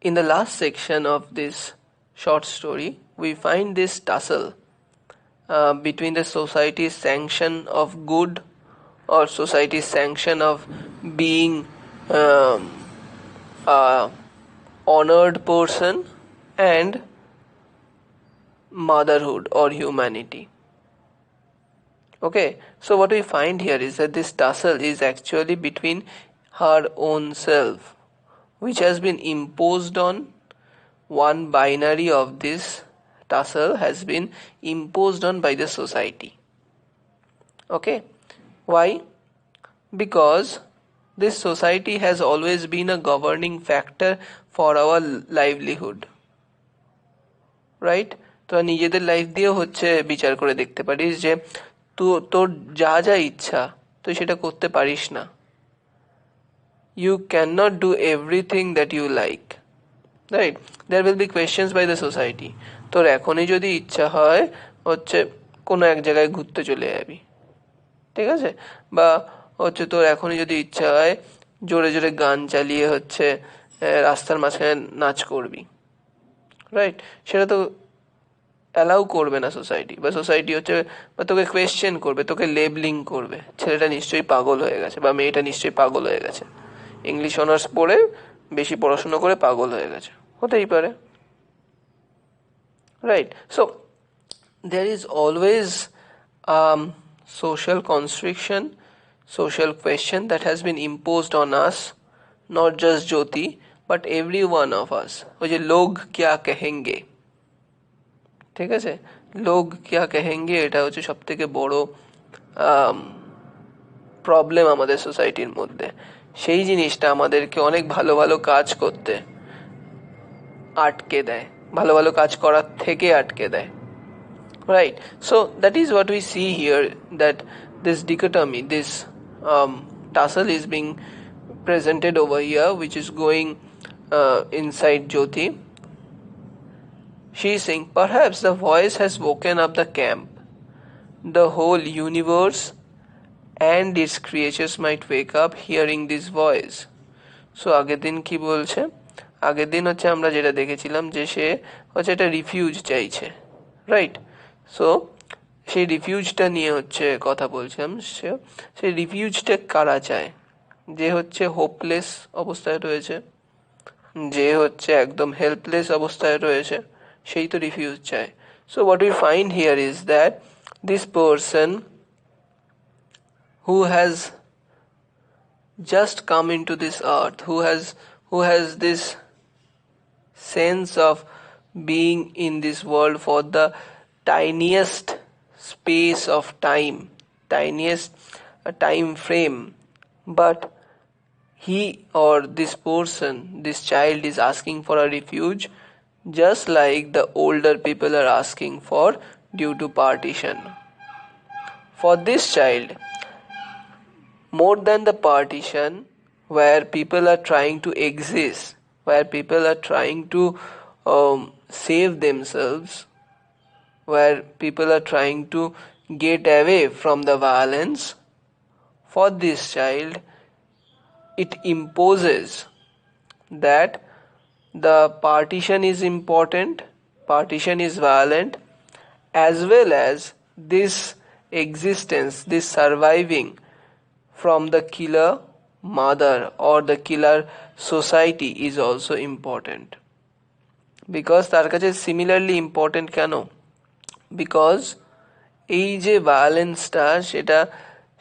In the last section of this short story, we find this tussle between the society's sanction of good or society's sanction of being a honored person and motherhood or humanity. Okay, so what we find here is that this tussle is actually between her own self, which has been imposed on one binary of this tussle has been imposed on by the society. Okay, why? Because this society has always been a governing factor for our livelihood, right? তো নিজেদের life দিয়েও হচ্ছে বিচার করে দেখতে পারিস যে তোর যা যা ইচ্ছা তুই সেটা করতে পারিস না. You cannot do everything that you like, right? There will be questions by the society. তোর এখনই যদি ইচ্ছা হয় হচ্ছে কোনো এক জায়গায় ঘুরতে চলে যাবি, ঠিক আছে, বা হচ্ছে তোর এখনই যদি ইচ্ছা হয় জোরে জোরে গান চালিয়ে হচ্ছে রাস্তার মাঝখানে নাচ করবি, রাইট? সেটা তো অ্যালাউ করবে না সোসাইটি, বা সোসাইটি হচ্ছে বা তোকে কোয়েশ্চেন করবে, তোকে লেবলিং করবে, ছেলেটা নিশ্চয়ই পাগল হয়ে গেছে বা মেয়েটা নিশ্চয়ই পাগল হয়ে গেছে, ইংলিশ অনার্স পড়ে বেশি পড়াশুনো করে পাগল হয়ে গেছে, হতেই পারে, right? So there is always social constriction, social question that has been imposed on us, not just Jyoti but every one of us. ওই যে লোক क्या कहेंगे, ঠিক আছে, লোক क्या कहेंगे এটা হচ্ছে সব থেকে বড় প্রবলেম আমাদের সোসাইটির মধ্যে. সেই জিনিসটা আমাদেরকে অনেক ভালো ভালো কাজ করতে আটকে দেয়, ভালো ভালো কাজ করার থেকে আটকে দেয়, right? So that is what we see here, that this dichotomy, this tussle is being presented over here, which is going inside Jyoti. She is saying, perhaps the voice has woken up the camp. The whole universe and its creatures might wake up hearing this voice. So আগের দিন কি বলছে, আগের দিন হচ্ছে আমরা যেটা দেখেছিলাম যে সে হচ্ছে একটা রিফিউজ চাইছে, রাইট? সো সেই রিফিউজটা নিয়ে হচ্ছে কথা বলছিলাম. সেই রিফিউজটা কারা চায়? যে হচ্ছে হোপলেস অবস্থায় রয়েছে, যে হচ্ছে একদম হেল্পলেস অবস্থায় রয়েছে, সেই তো রিফিউজ চায়. So what we find here is that this person who has just come into this earth, who has this sense of being in this world for the tiniest space of time, tiniest time frame, but he or this person, this child is asking for a refuge, just like the older people are asking for due to partition. For this child, more than the partition, where people are trying to exist, where people are trying to save themselves, where people are trying to get away from the violence, for this child it imposes that the partition is important, partition is violent, as well as this existence, this surviving from the killer mother or the killer society is also important. Because তার কাছে similarly important কেন? Because এই যে ভায়োলেন্সটা, সেটা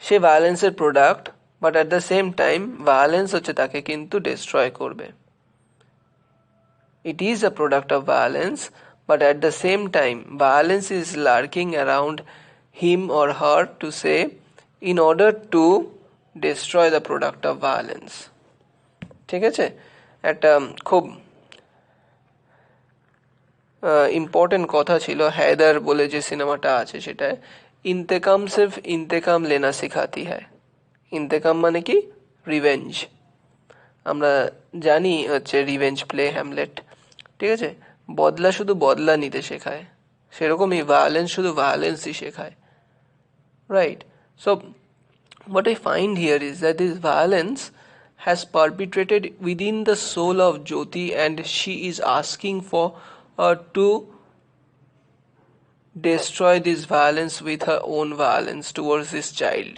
সে ভায়োলেন্সের product, but at the same time violence হচ্ছে তাকে কিন্তু ডিস্ট্রয় করবে. It is a product of violence, but at the same time violence is lurking around him or her to say, in order to destroy the product of violence. ঠিক আছে, একটা খুব important কথা ছিল, हैदर বলে যে সিনেমাটা আছে সেটায়, ইন্তেকাম সির্ফ ইন্তেকাম লেনা সিখাতি হ্যায়. ইন্তেকাম মানে কি? রিভেঞ্জ. আমরা জানি হচ্ছে রিভেঞ্জ প্লে হ্যামলেট, ঠিক আছে, বদলা শুধু বদলা নিতে শেখায়, সেরকমই ভায়োলেন্স শুধু ভায়োলেন্সই শেখায়, right? So what I find here is that this violence has perpetrated within the soul of Jyoti, and she is asking for her to destroy this violence with her own violence towards this child.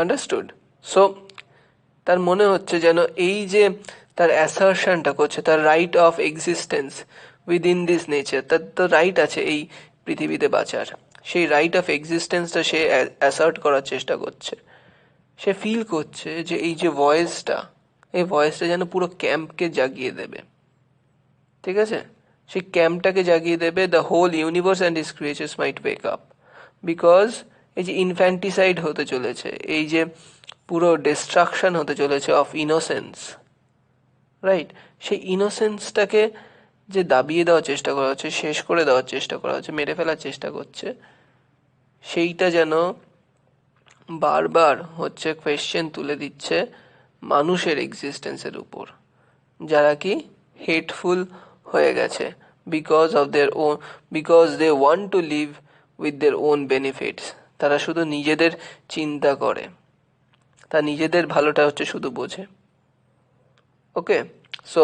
Understood? So তার মনে হচ্ছে যেন এই যে তার অ্যাসারশনটা করছে, তার right of existence within this nature, তার তো রাইট আছে এই পৃথিবীতে বাঁচার, সেই রাইট অফ এক্সিস্টেন্সটা সে অ্যাসার্ট করার চেষ্টা করছে। সে ফিল করছে যে এই যে ভয়েসটা, এই ভয়েসটা যেন পুরো ক্যাম্পকে জাগিয়ে দেবে। ঠিক আছে, সেই ক্যাম্পটাকে জাগিয়ে দেবে। The whole universe and its creatures might wake up, because এই যে ইনফ্যান্টিসাইড হতে চলেছে, এই যে পুরো ডিস্ট্রাকশন হতে চলেছে অফ ইনোসেন্স, রাইট, সেই ইনোসেন্সটাকে যে দাবিয়ে দেওয়ার চেষ্টা করা হচ্ছে, শেষ করে দেওয়ার চেষ্টা করা হচ্ছে, মেরে ফেলার চেষ্টা করছে, সেইটা যেন বারবার হচ্ছে কোয়েশ্চেন তুলে দিচ্ছে মানুষের এক্সিস্টেন্সের উপর, যারা কি হেটফুল হয়ে গেছে because of their own, because they want to live with their own benefits. তারা শুধু নিজেদের চিন্তা করে, তা নিজেদের ভালোটা হচ্ছে শুধু বোঝে। ওকে, সো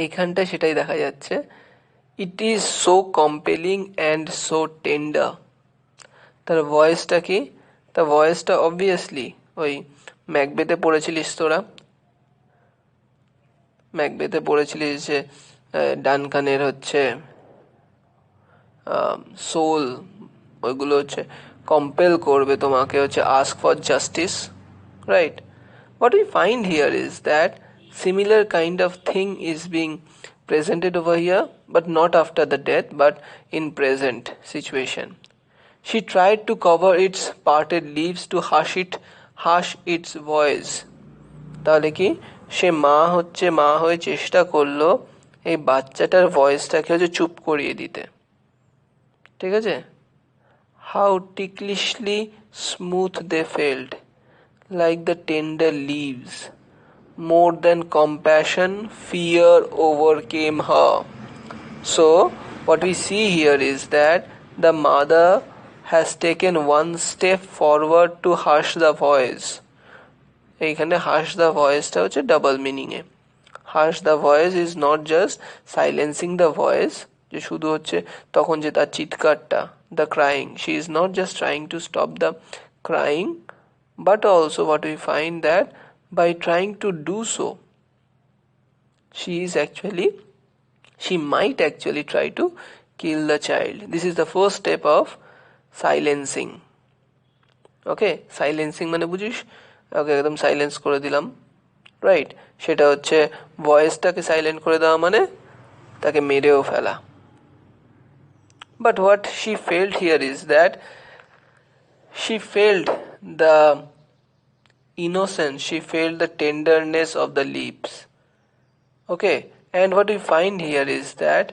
এইখানটায় সেটাই দেখা যাচ্ছে। It is so compelling and so tender. তার ভয়েসটা কি, তার ভয়েসটা অবভিয়াসলি ওই ম্যাকবেথে পড়েছিলিস তোরা, ম্যাকবেথে পড়েছিলিস যে ডানকানের হচ্ছে সোল, ওইগুলো হচ্ছে কম্পেল করবে তোমাকে হচ্ছে ask for justice, right? What we find here is that similar kind of thing is being presented over here, but not after the death, but in present situation. She tried to cover its parted leaves to hush its voice. তাহলে কি সে মা হয়ে চেষ্টা করলো এই বাচ্চাটার ভয়েসটাকে হচ্ছে চুপ করিয়ে দিতে। ঠিক আছে, how ticklishly smooth they felt, like the tender leaves. More than compassion, fear overcame her. So, what we see here is that the mother has taken one step forward to hush the voice. এইখানে hush the voice-টা হচ্ছে double মিনিংয়ে। Hush the voice is not just silencing the voice, যে শুধু হচ্ছে তখন যে তার চিৎকারটা, the crying, she is not just trying to stop the crying, but also what we find that by trying to do so, she might actually try to kill the child. This is the first step of silencing. Okay, silencing মানে বুঝিস? ওকে, একদম silence করে দিলাম, right? সেটা হচ্ছে ভয়েসটাকে silent করে দেওয়া মানে তাকে মেরেও ফেলা। But what she felt here is that she felt the innocence, she felt the tenderness of the leaves. Okay, and what we find here is that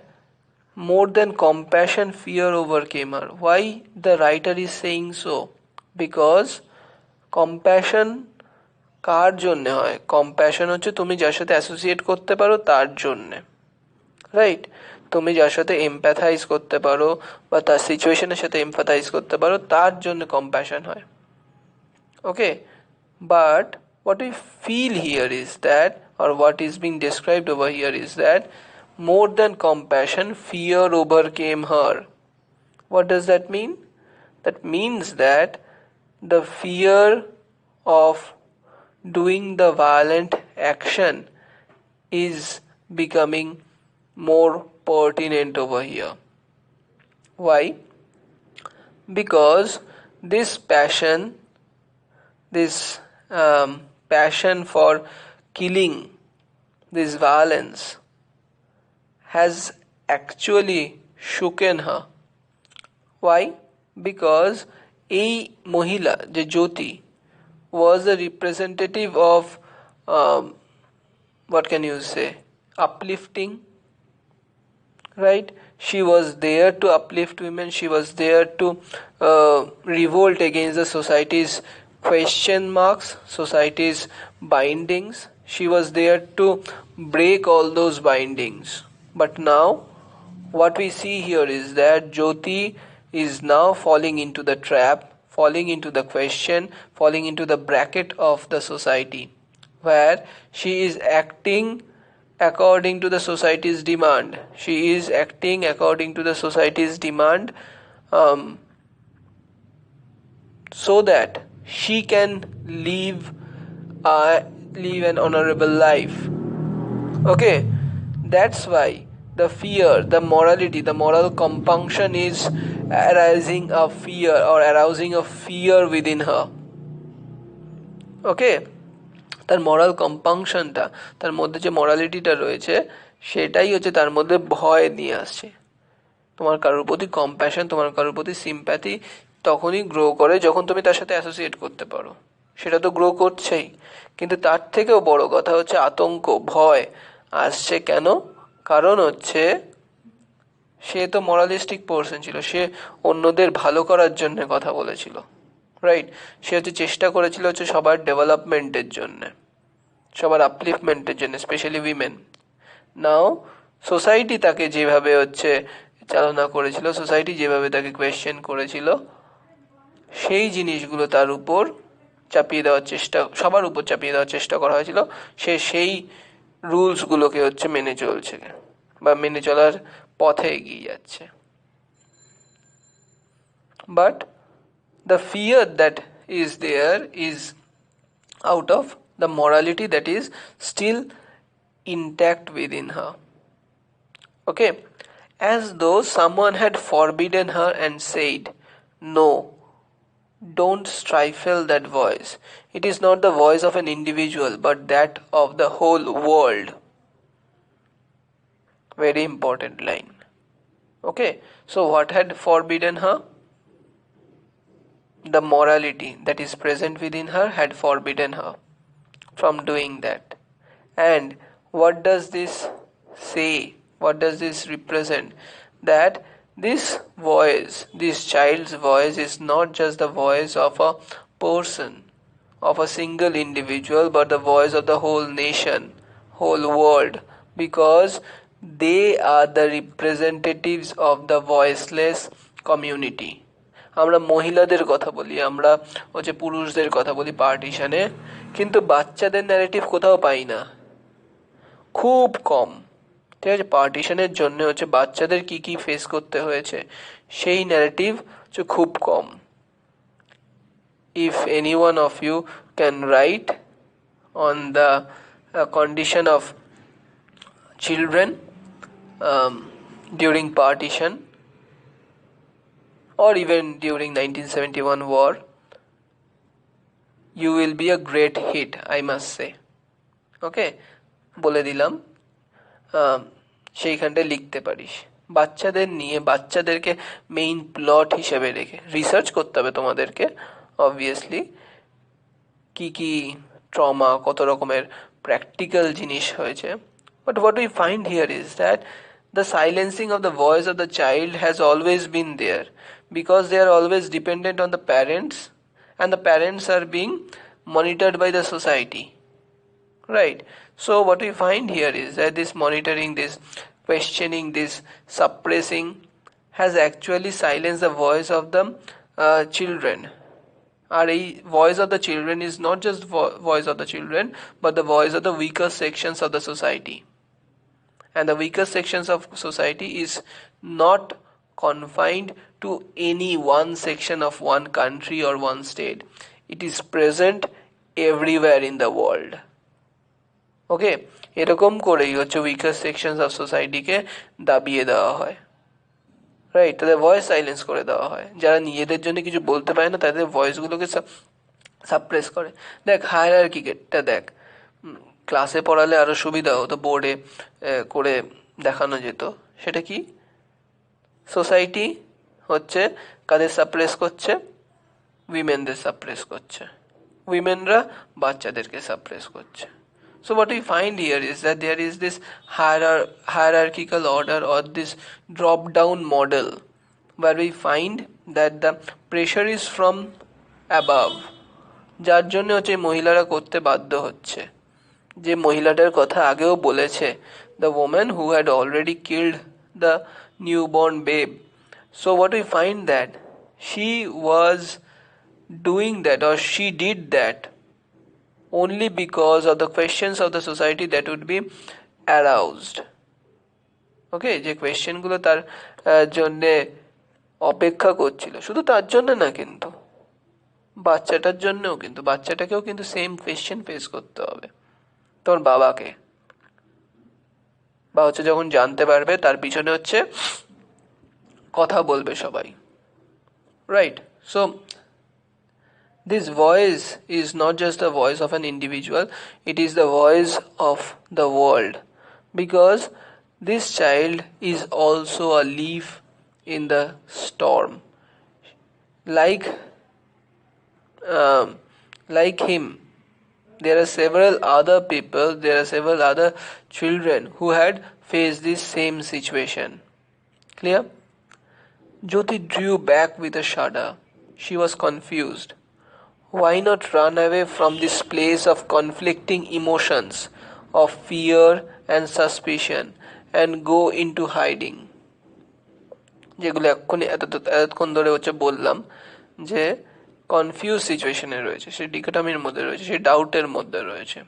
more than compassion, fear overcame her. Why the writer is saying so? Because compassion কার জন্য হয়? Compassion হচ্ছে তুমি যার সাথে associate করতে পারো তার জন্যে, রাইট? তুমি যার সাথে এমপ্যাথাইজ করতে পারো বা তার সিচুয়েশনের সাথে এমপ্যাথাইজ করতে পারো তার জন্য কম্প্যাশন হয়। ওকে, but what we feel here is that, or what is being described over here is that more than compassion, fear overcame her. What does that mean? That means that the fear of doing the violent action is becoming more pertinent over here. Why? Because this passion, this passion for killing, this violence has actually shooken her. Why? Because এই মহিলা যে জ্যোতি was a representative of what can you say, uplifting, right? She was there to uplift women, she was there to revolt against the society's question marks, society's bindings. She was there to break all those bindings. But now what we see here is that Jyoti is now falling into the trap, falling into the question, falling into the bracket of the society, where she is acting according to the society's demand. She is acting according to the society's demand, um, so that she can live live an honorable life. Okay, that's why the fear, the morality, the moral compunction is arousing a fear within her. ওকে, তার মরাল কম্পাংশনটা, তার মধ্যে যে মরালিটিটা রয়েছে, সেটাই হচ্ছে তার মধ্যে ভয় নিয়ে আসছে। তোমার কারোর প্রতি কম্প্যাশন, তোমার কারোর প্রতি সিম্প্যাথি তখনই গ্রো করে যখন তুমি তার সাথে অ্যাসোসিয়েট করতে পারো। সেটা তো গ্রো করছেই, কিন্তু তার থেকেও বড় কথা হচ্ছে আতঙ্ক, ভয় আসছে কেন? কারণ হচ্ছে সে তো মরালিস্টিক পার্সন ছিল, সে অন্যদের ভালো করার জন্য কথা বলেছিল, রাইট? সে হচ্ছে চেষ্টা করেছিল হচ্ছে সবার ডেভেলপমেন্টের জন্য, সবার আপলিফমেন্টের জন্য, স্পেশালি উইমেন। নাও সোসাইটি তাকে যেভাবে হচ্ছে চালনা করেছিল, সোসাইটি যেভাবে তাকে কোয়েশ্চেন করেছিল, সেই জিনিসগুলো তার উপর চাপিয়ে দেওয়ার চেষ্টা, সবার উপর চাপিয়ে দেওয়ার চেষ্টা করা হয়েছিল। সে সেই রুলসগুলোকে হচ্ছে মেনে চলছে বা মেনে চলার পথে এগিয়ে যাচ্ছে। But the fear that is there is out of the morality that is still intact within her. Okay, as though someone had forbidden her and said, no, don't stifle that voice. It is not the voice of an individual but that of the whole world. Very important line. Okay, so what had forbidden her? The morality that is present within her had forbidden her from doing that. And what does this say? What does this represent? That this voice, this child's voice, is not just the voice of a person, of a single individual, but the voice of the whole nation, whole world, because they are the representatives of the voiceless community. আমরা মহিলাদের কথা বলি, আমরা হচ্ছে পুরুষদের কথা বলি পার্টিশনে, কিন্তু বাচ্চাদের ন্যারেটিভ কোথাও পাই না, খুব কম। ঠিক আছে, পার্টিশনের জন্য হচ্ছে বাচ্চাদের কি কি ফেস করতে হয়েছে সেই ন্যারেটিভ হচ্ছে খুব কম। If any one of you can write on the condition of children during partition or even during 1971 war, you will be a great hit, I must say. Okay, বলে দিলাম, সেইখানটায় লিখতে পারিস বাচ্চাদের নিয়ে, বাচ্চাদেরকে মেইন প্লট হিসেবে রেখে। রিসার্চ করতে হবে তোমাদেরকে অবভিয়াসলি, কি কি ট্রমা, কত রকমের প্র্যাকটিক্যাল জিনিস হয়েছে। But what we find here is that the silencing of the voice of the child has always been there, because they are always dependent on the parents, and the parents are being monitored by the society, right? So what we find here is that this monitoring, this questioning, this suppressing has actually silenced the voice of the children. Our voice of the children is not just voice of the children, but the voice of the weaker sections of the society. And the weaker sections of society is not confined to any one section of one country or one state. It is present everywhere in the world. Okay, এরকম করেই হচ্ছে weaker sections of society কে দাবিয়ে দেওয়া হয়, right? তাদের voice silence করে দেওয়া হয়, যারা নিজেদের জন্য কিছু বলতে পারে না তাদের ভয়েসগুলোকে সাপ্রেস করে। দেখ হায়ারার্কিটা দেখ, ক্লাসে পড়ালে আরো সুবিধা হতো, বোর্ডে করে দেখানো যেত। সেটা কি? সোসাইটি হচ্ছে কাদের সাপ্রেস করছে? উইমেনদের সাপ্রেস করছে, উইমেনরা বাচ্চাদেরকে সাপ্রেস করছে। So what we find here is that there is this hierarchical order or this drop down model where we find that the pressure is from above, যার জন্য হচ্ছে মহিলারা করতে বাধ্য হচ্ছে। যে মহিলাটার কথা আগেও বলেছে, the woman who had already killed the newborn babe. So what we find that she was doing that or she did that only because of the questions of the society that would be aroused. ওকে, যে কোয়েশ্চেনগুলো তার জন্যে অপেক্ষা করছিল, শুধু তার জন্য না, কিন্তু বাচ্চাটার জন্যও, কিন্তু বাচ্চাটাকেও কিন্তু সেম কোয়েশ্চেন ফেস করতে হবে তোর বাবাকে। বা হচ্ছে যখন জানতে পারবে তার পিছনে হচ্ছে কথা বলবে সবাই, right? So this voice is not just the voice of an individual, it is the voice of the world, because this child is also a leaf in the storm. Like like him, there are several other people, there are several other children who had faced this same situation. Clear? Jyoti drew back with a shudder. She was confused. Why not run away from this place of conflicting emotions, of fear and suspicion, and go into hiding? যেগুলো এতক্ষণ ধরে হচ্ছে বললাম যে confuse সিচুয়েশনে রয়েছে, সে ডিকোটমির মধ্যে রয়েছে, সে ডাউটের মধ্যে রয়েছে।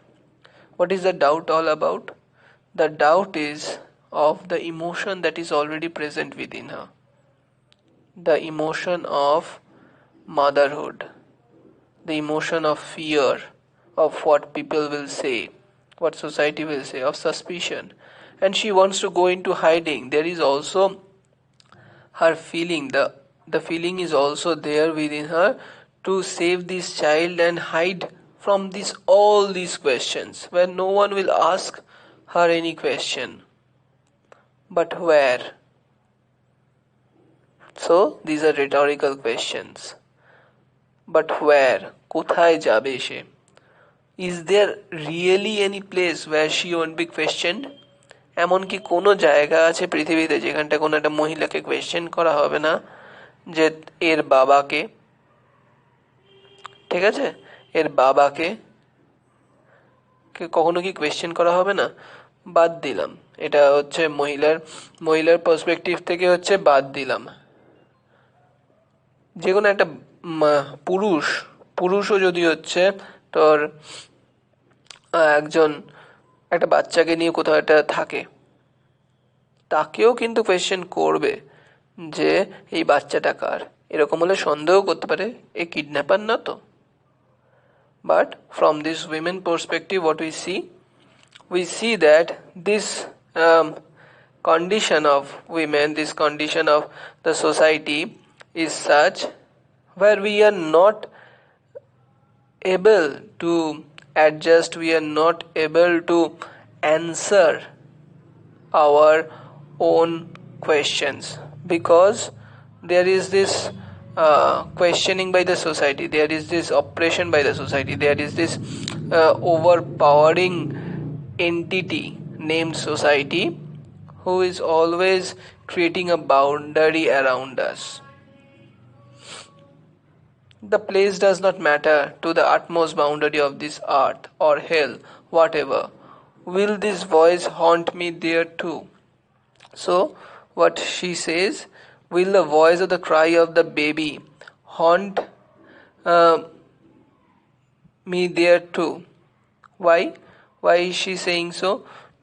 What is the doubt all about? The doubt is of the emotion that is already present within her. The emotion of motherhood. The emotion of fear of what people will say, what society will say, of suspicion. And she wants to go into hiding. There is also her feeling, the feeling is also there within her to save this child and hide from all these questions where no one will ask her any question. But where? So these are rhetorical questions. But where? কোথায় যাবে সে? Is there really any place where she won't be questioned? এমন কি কোনো জায়গা আছে পৃথিবীতে যেখানটা কোনো একটা মহিলাকে কোয়েশ্চেন করা হবে না, যে এর বাবাকে, ঠিক আছে, এর বাবাকে কখনো কি কোয়েশ্চেন করা হবে না? বাদ দিলাম, এটা হচ্ছে মহিলার পার্সপেক্টিভ থেকে হচ্ছে বাদ দিলাম। যে কোনো একটা পুরুষও যদি হচ্ছে তোর একটা বাচ্চাকে নিয়ে কোথাও একটা থাকে, তাকেও কিন্তু কোয়েশ্চেন করবে যে এই বাচ্চাটা কার। এরকম হলে সন্দেহ করতে পারে এ কিডন্যাপার না তো। But from this women perspective what we see that this condition of women, this condition of the society is such where we are not able to adjust, we are not able to answer our own questions, because there is this questioning by the society, there is this oppression by the society, there is this overpowering entity named society who is always creating a boundary around us. The place does not matter to the utmost boundary of this earth or hell, whatever. Will this voice haunt me there too? So, what she says, will the voice of the cry of the baby haunt me there too? Why? Why is she saying so?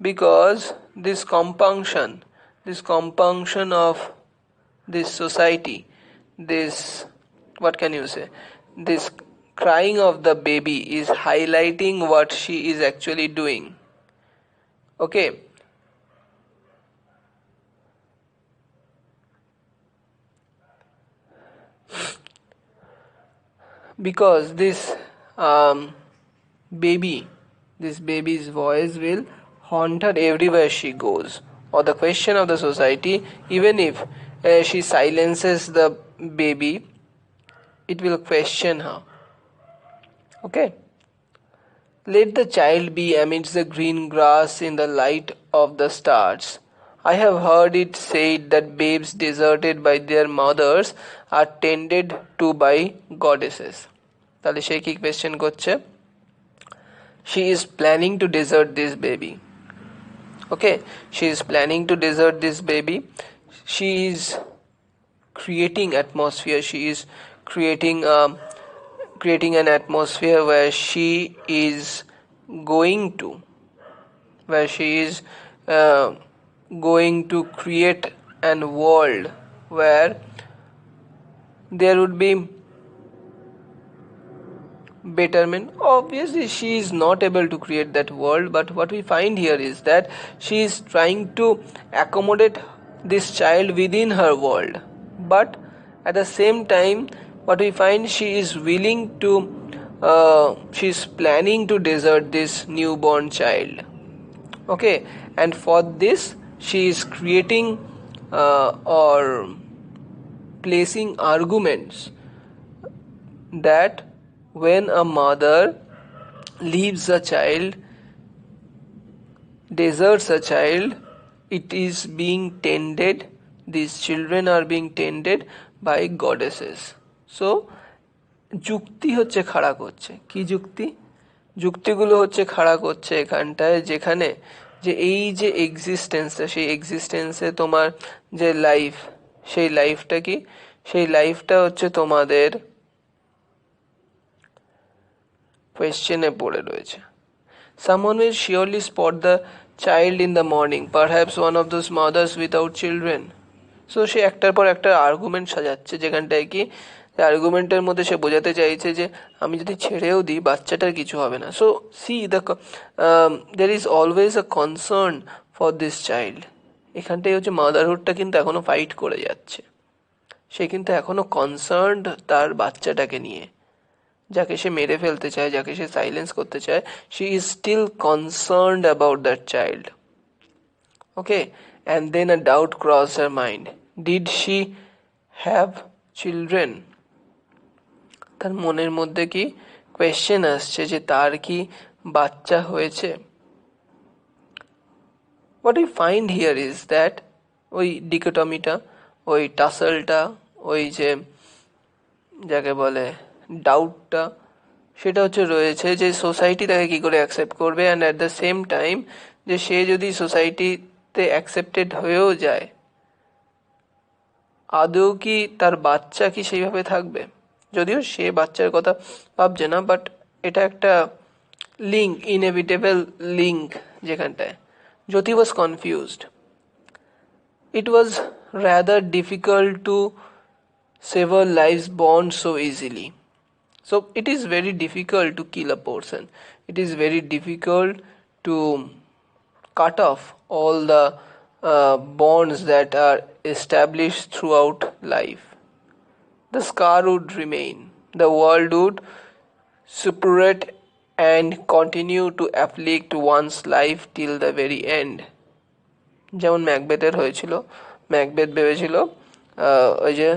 Because this compunction of this society, this, what can you say, this crying of the baby is highlighting what she is actually doing. Okay, because this baby's voice will haunt her everywhere she goes, or the question of the society, even if she silences the baby, it will question her. Okay, let the child be amidst the green grass in the light of the stars. I have heard it said that babes deserted by their mothers are tended to by goddesses. তাহলে সে কি question করছে? She is planning to desert this baby. Okay, she is planning to desert this baby. She is creating atmosphere, she is creating creating an atmosphere where she is going to where she is uh, going to create an world where there would be betterment. Obviously she is not able to create that world, but what we find here is that she is trying to accommodate this child within her world, but at the same time what we find, she is willing to she is planning to desert this newborn child. Okay, and for this she is creating or placing arguments that when a mother leaves a child, deserts a child, it is being tended, these children are being tended by goddesses. So যুক্তি হচ্ছে খাড়া করছে, কি যুক্তি? যুক্তিগুলো হচ্ছে খাড়া করছে এখানটায়, যেখানে যে এই যে এক্সিস্টেন্সটা, সেই এক্সিস্টেন্সে তোমার যে লাইফ, সেই লাইফটা কি, সেই লাইফটা হচ্ছে তোমাদের কোয়েশ্চেনে পড়ে রয়েছে. Someone will surely spot the child in the morning, perhaps one of those mothers without children. So সে একটার পর একটা আর্গুমেন্ট সাজাচ্ছে, যেখানটায় কি আর্গুমেন্টের মধ্যে সে বোঝাতে চাইছে যে আমি যদি ছেড়েও দিই বাচ্চাটার কিছু হবে না. So C the there is always a concern for this child. এখানটাই হচ্ছে মাদারহুডটা কিন্তু এখনো ফাইট করে যাচ্ছে. সে কিন্তু এখনো কনসার্নড তার বাচ্চাটাকে নিয়ে, যাকে সে মেরে ফেলতে চায়, যাকে সে সাইলেন্স করতে চায়, she is still concerned about that child. Okay, and then a doubt crossed her mind. Did she have children? তার মনের মধ্যে কি কোয়েশ্চেন আসছে যে তার কি বাচ্চা হয়েছে. What we find here is that ওই ডিকোটমিটা, ওই টাসলটা, ওই যে যাকে বলে ডাউটটা, সেটা হচ্ছে রয়েছে যে সোসাইটি তাকে কী করে অ্যাকসেপ্ট করবে, and at the same time যে সে যদি সোসাইটিতে অ্যাকসেপ্টেড হয়েও যায়, আদৌ কি তার বাচ্চা কি সেইভাবে থাকবে? যদিও সে বাচ্চার কথা ভাবছে না, বাট এটা একটা লিঙ্ক, ইনএভিটেবল লিঙ্ক, যেখানটায় জ্যোতি ওয়াজ confused. It was rather difficult to sever life's bond so easily. So it is very difficult to kill a person. It is very difficult to cut off all the bonds that are established throughout life. The scar would remain. The world would suppurate and continue to afflict one's life till the very end. যেমন ম্যাকবেথের হয়েছিল. Macbeth ভেবেছিল ওই যে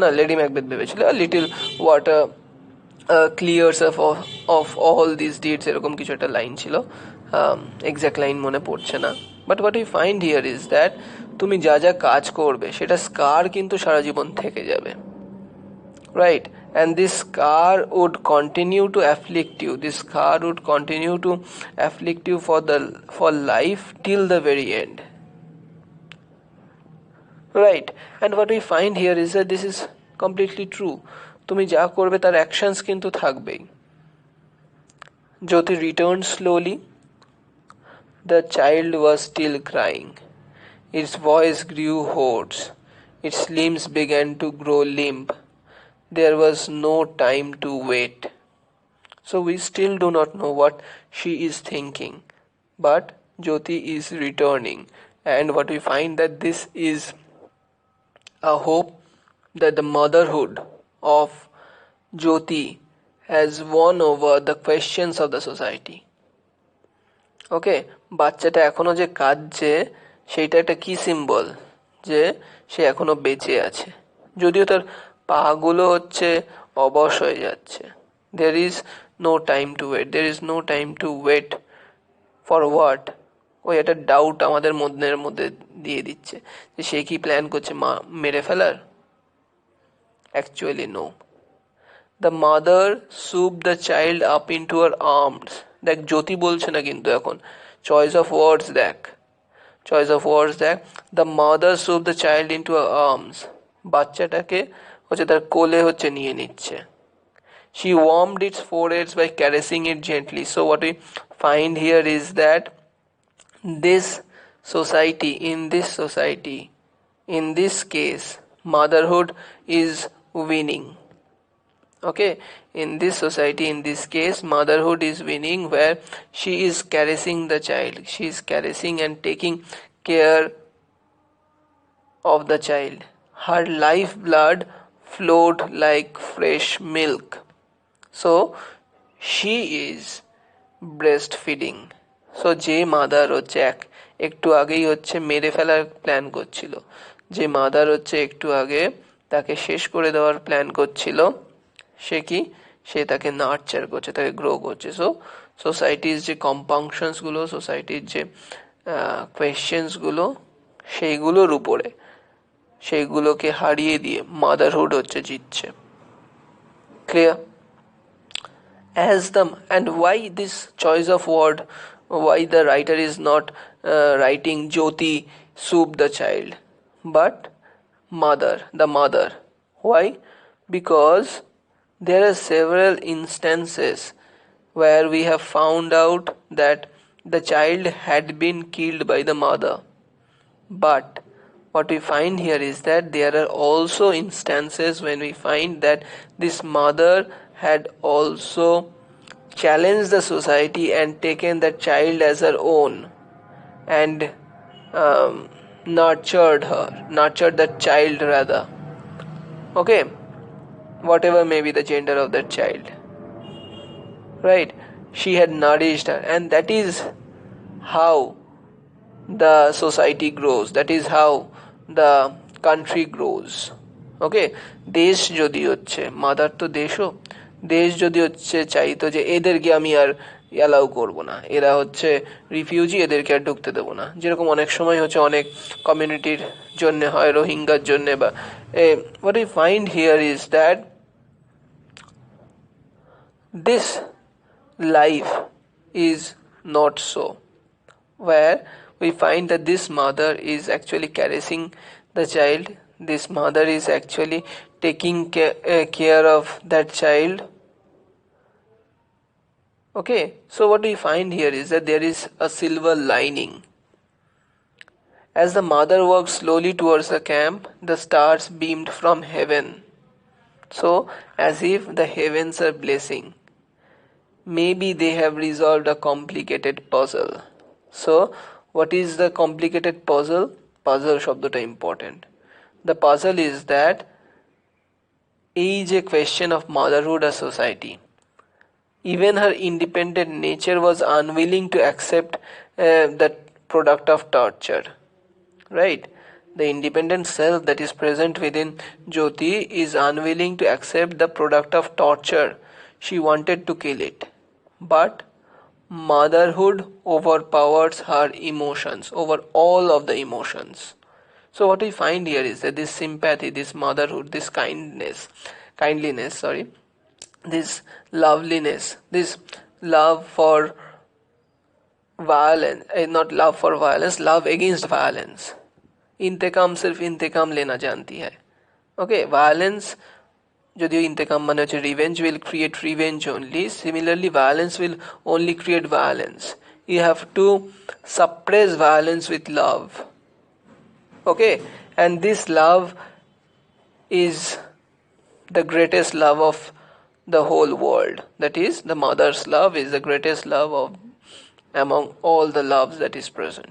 না, lady Macbeth ভেবেছিল little water ক্লিয়ার্স of all this deeds, এরকম কিছু একটা লাইন ছিল, এক্স্যাক্ট লাইন মনে পড়ছে না. But what you find here is that তুমি যা যা কাজ করবে সেটা স্কার কিন্তু সারা জীবন থেকে যাবে, right? And this scar would continue to afflict you. This scar would continue to afflict you for life till the very end. Right, and what we find here is that this is completely true. তুমি যা করবে তার actions কিন্তু থাকবেই. জ্যোতি returned slowly. The child was still crying. Its voice grew hoarse. Its limbs began to grow limp. There was no time to wait. So we still do not know what she is thinking, but Jyoti is returning, and what we find that this is a hope that the motherhood of Jyoti has won over the questions of the society. Okay, বাচ্চাটা এখনো যে কাঁদছে সেইটা একটা কি symbol, যে সে এখনো বেঁচে আছে, যদিও তার পাগুলো হচ্ছে অবশ হয়ে যাচ্ছে. There is no time to wait. There is no time to wait for what? ওই একটা ডাউট আমাদের মনের মধ্যে দিয়ে দিচ্ছে যে সে কি প্ল্যান করছে মেরে ফেলার. Actually no. The mother swooped the child up into her arms. দেখ জ্যোতি বলছে না কিন্তু এখন, চয়েস অফ ওয়ার্ডস দেখ, চয়েস অফ ওয়ার্ডস দেখ. The mother swooped the child into her arms. বাচ্চাটাকে হচ্ছে তার কোলে হচ্ছে নিয়ে নিচ্ছে. She warmed its foreheads by caressing it gently. So what we find here is that this society, in this case, motherhood is winning. Okay, in this society, in this case, motherhood is winning, where she is caressing the child, she is caressing and taking care of the child. Her lifeblood flowed like fresh milk. So she is breastfeeding. So যে mother হচ্ছে একটু আগেই হচ্ছে মেরে ফেলার plan করছিল, যে mother হচ্ছে একটু আগে তাকে শেষ করে দেওয়ার প্ল্যান করছিল, সে কি, সে তাকে নার্চার করছে, তাকে গ্রো করছে। সো সোসাইটির যে কম্পাংশনসগুলো, সোসাইটির যে কোয়েশ্চেন্সগুলো, সেইগুলোর উপরে, সেইগুলোকে হারিয়ে দিয়ে মাদারহুড হচ্ছে জিতছে। Clear? As the, and why this choice of word, why the writer is not writing Jyoti soup the child, but mother, the mother. Why? Because there are several instances where we have found out that the child had been killed by the mother, but what we find here is that there are also instances when we find that this mother had also challenged the society and taken the child as her own, and nurtured that child rather. Okay, whatever may be the gender of that child, right? She had nourished her, and that is how the society grows, that is how the country grows. ওকে, দেশ যদি হচ্ছে, mother তো দেশও, দেশ যদি হচ্ছে চাইতো যে এদেরকে আমি আর অ্যালাউ করব না, এরা হচ্ছে রিফিউজি, এদেরকে আর ঢুকতে দেবো না, যেরকম অনেক সময় হচ্ছে অনেক কমিউনিটির জন্য হয়, রোহিঙ্গার জন্য, বা what we find here is that this life is not so, where we find that this mother is actually caressing the child, this mother is actually taking care of that child. Okay, so what we find here is that there is a silver lining. As the mother walked slowly towards the camp, the stars beamed from heaven, so as if the heavens are blessing. Maybe they have resolved a complicated puzzle. So what is the complicated puzzle? Puzzle শব্দটা important. The puzzle is that এই যে question of motherhood or society, even her independent nature was unwilling to accept the product of torture, right? The independent self that is present within Jyoti is unwilling to accept the product of torture. She wanted to kill it, but motherhood overpowers her emotions, over all of the emotions. So what we find here is that this sympathy, this motherhood, this kindliness, this loveliness, this love for violence, not love for violence, love against violence. इंतकाम सिर्फ इंतकाम लेना जानती है. Okay, violence, যদিও ইন্তেকাম মানে হচ্ছে revenge, will create revenge only. Similarly, violence will only create violence. You have to suppress violence with love. Okay, and this love is the greatest love of the whole world. That is, the mother's love is the greatest love of among all the loves that is present.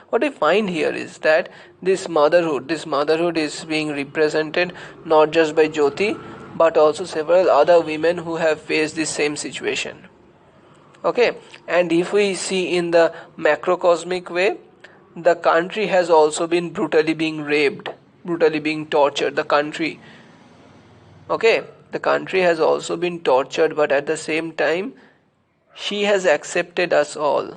What we find here is that this motherhood is being represented not just by Jyoti, but also several other women who have faced this same situation. Okay, and if we see in the macrocosmic way, the country has also been brutally being raped, brutally being tortured. The country, okay, the country has also been tortured, but at the same time, she has accepted us all.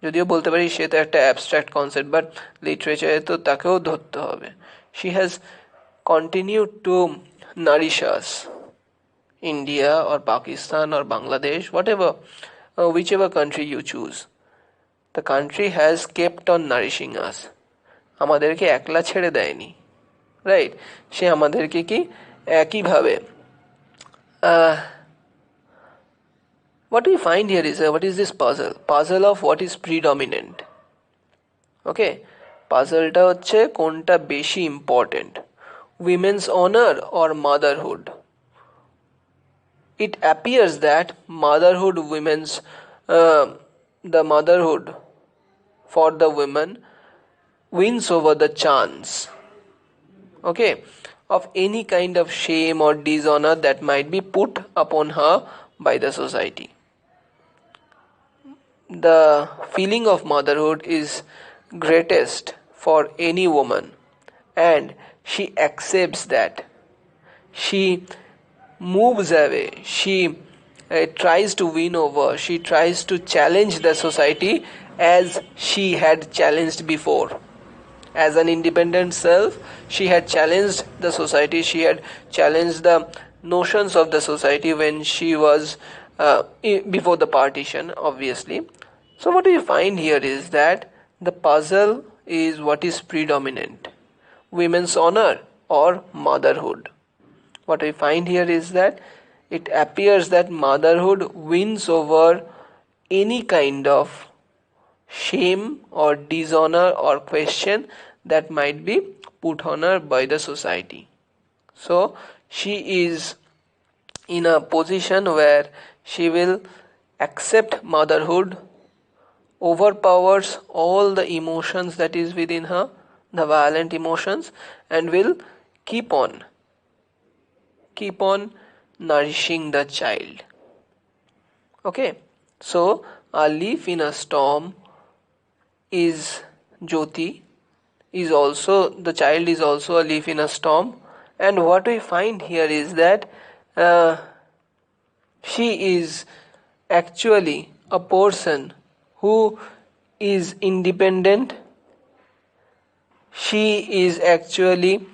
যদিও বলতে পারি সেটা একটা abstract concept, but লিটারেচারে তো তাকেও ধরতে হবে। She has continued to nourish us, India or Pakistan or Bangladesh, whatever, whichever country you choose, the country has kept on nourishing us. আমাদেরকে একলা ছেড়ে দেয়নি, রাইট? সে আমাদেরকে কি একইভাবে what we find here is what is this puzzle of what is predominant. ওকে, পাজলটা হচ্ছে কোনটা বেশি important, women's honour or motherhood. It appears that motherhood women's the motherhood for the women wins over the chance, okay, of any kind of shame or dishonor that might be put upon her by the society. The feeling of motherhood is greatest for any woman, and she accepts that. She moves away, she tries to win over, she tries to challenge the society as she had challenged before. As an independent self, she had challenged the society, she had challenged the notions of the society when she was before the partition, obviously. So what we find here is that the puzzle is what is predominant, women's honor or motherhood. What we find here is that it appears that motherhood wins over any kind of shame or dishonor or question that might be put on her by the society. So she is in a position where she will accept motherhood, overpowers all the emotions that is within her, the violent emotions, and will keep on nourishing the child. Okay, so a leaf in a storm is Jyoti, is also, the child is also a leaf in a storm. And what we find here is that she is actually a person who is independent. She is actually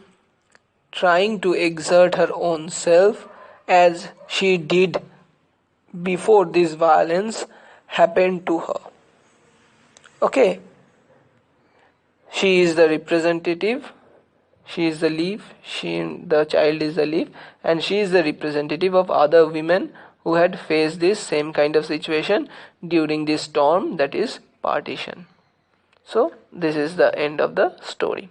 trying to exert her own self as she did before this violence happened to her. Okay, she is the representative, she is the leaf, the child is the leaf, and she is the representative of other women who had faced this same kind of situation during this storm, that is partition. So this is the end of the story.